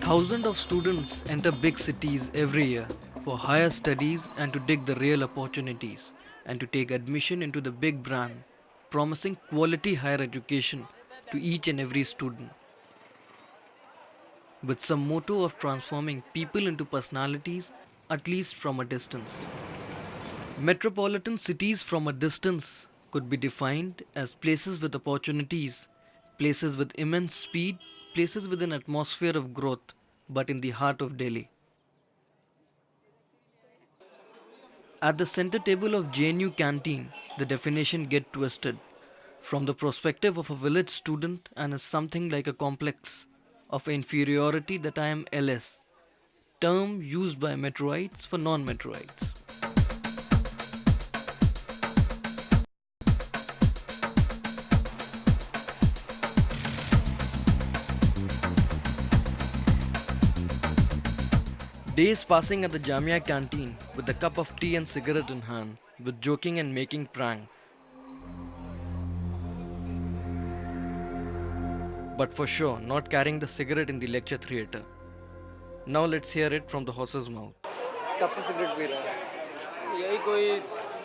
Thousands of students enter big cities every year for higher studies and to dig the real opportunities and to take admission into the big brand, promising quality higher education to each and every student. With some motto of transforming people into personalities, at least from a distance. Metropolitan cities from a distance could be defined as places with opportunities, places with immense speed, places with an atmosphere of growth, but in the heart of Delhi. At the center table of JNU canteen, the definition get twisted from the perspective of a village student and is something like a complex of inferiority that I am LS, term used by Metroites for non-Metroites. Days passing at the Jamia canteen with a cup of tea and cigarette in hand, with joking and making prank. But for sure, not carrying the cigarette in the lecture theatre. Now let's hear it from the horse's mouth. कब से cigarette P रहा है? यही कोई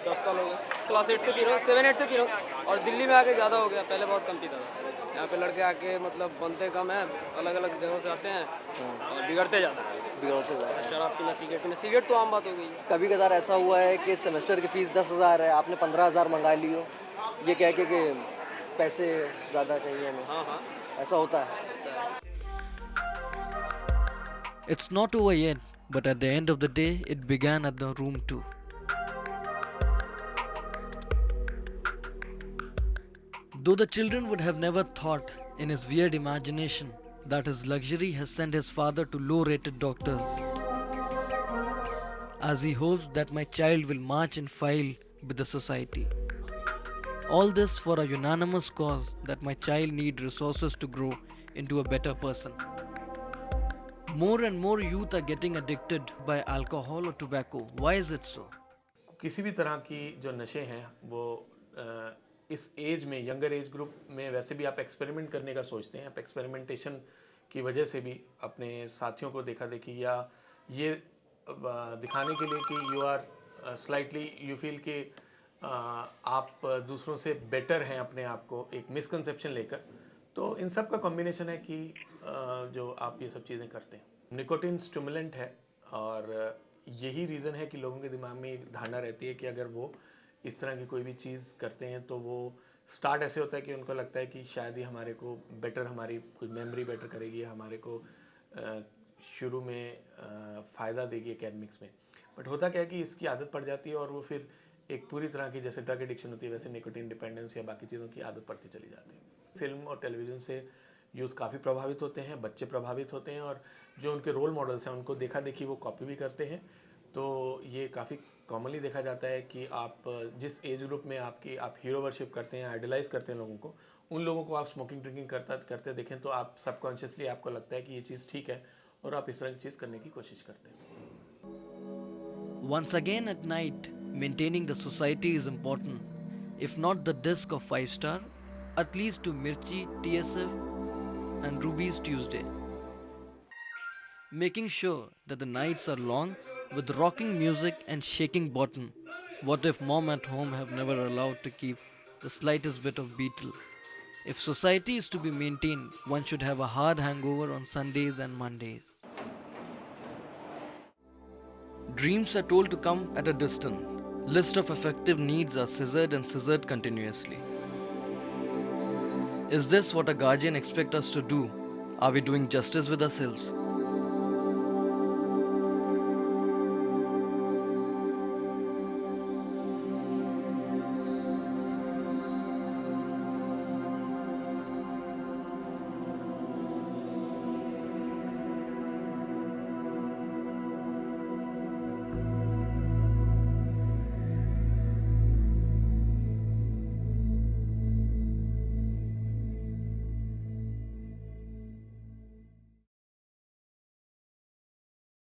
10 साल हो गए। Class 8 से पी रहा हूँ, 7-8 से पी रहा हूँ और दिल्ली में आके ज़्यादा हो गया, पहले बहुत कम पीता था। यहाँ पे लड़के आके मतलब बनते कम हैं, अलग अलग जगहों से आते हैं और बिगड़ते जाता है। बिगड़ते जा रहा है। शराब पीना, सिगरेट पीना, सिगरेट तो आम बात हो गई है। कभी कदार ऐसा हुआ है कि सेमेस्टर की फीस 10,000 है, आपने 15,000 मंगा ली हो, ये कह के कि पैसे ज़्यादा चाहिए हमें। हाँ हाँ, ऐसा होता है। It's not over yet, but at the end of the day, it began at the room too. Though the children would have never thought in his weird imagination that his luxury has sent his father to low-rated doctors, as he hopes that my child will march and file with the society. All this for a unanimous cause that my child need resources to grow into a better person. More and more youth are getting addicted by alcohol or tobacco. Why is it so? किसी भी तरह की जो नशे हैं वो इस as में, यंगर एज ग्रुप में वैसे भी आप एक्सपेरिमेंट करने का सोचते हैं। आप एक्सपेरिमेंटेशन की वजह से भी अपने साथियों को देखा देखी या ये दिखाने के लिए कि you are slightly you feel कि आप दूसरों से बेटर हैं अपने आप को एक मिसकंसेप्शन लेकर, तो इन सब का कॉम्बिनेशन है कि जो आप ये सब चीज़ें करते हैं। निकोटिन स्टिमुलेंट है और यही रीज़न है कि लोगों के दिमाग में एक धारणा रहती है कि अगर वो इस तरह की कोई भी चीज़ करते हैं तो वो स्टार्ट ऐसे होता है कि उनको लगता है कि शायद ही हमारे को बेटर, हमारी कुछ मेमोरी बेटर करेगी, हमारे को शुरू में फ़ायदा देगी एकेडमिक्स में। बट होता क्या है कि इसकी आदत पड़ जाती है और वो फिर एक पूरी तरह की, जैसे ड्रग एडिक्शन होती है वैसे निकोटिन डिपेंडेंस या बाकी चीज़ों की आदत पड़ती चली जाती है। फिल्म और टेलीविज़न से यूथ काफ़ी प्रभावित होते हैं, बच्चे प्रभावित होते हैं और जो उनके रोल मॉडल्स हैं उनको देखा देखी वो कॉपी भी करते हैं। तो ये काफ़ी कॉमनली देखा जाता है कि आप जिस एज ग्रुप में आप हीरो वर्शिप करते हैं, आइडलाइज करते हैं लोगों को, उन लोगों को आप स्मोकिंग ड्रिंकिंग करते देखें तो आप सबकॉन्शियसली आपको लगता है कि ये चीज़ ठीक है और आप इस तरह की चीज़ करने की कोशिश करते हैं। Once again at night, maintaining the society is important. If not the disc of 5-star, at least to Mirchi, TSF and Ruby's Tuesday. Making sure that the nights are long with rocking music and shaking bottom. What if mom at home have never allowed to keep the slightest bit of Beatle? If society is to be maintained, one should have a hard hangover on Sundays and Mondays. Dreams are told to come at a distance. List of effective needs are scissored and scissored continuously. Is this what a guardian expects us to do? Are we doing justice with ourselves?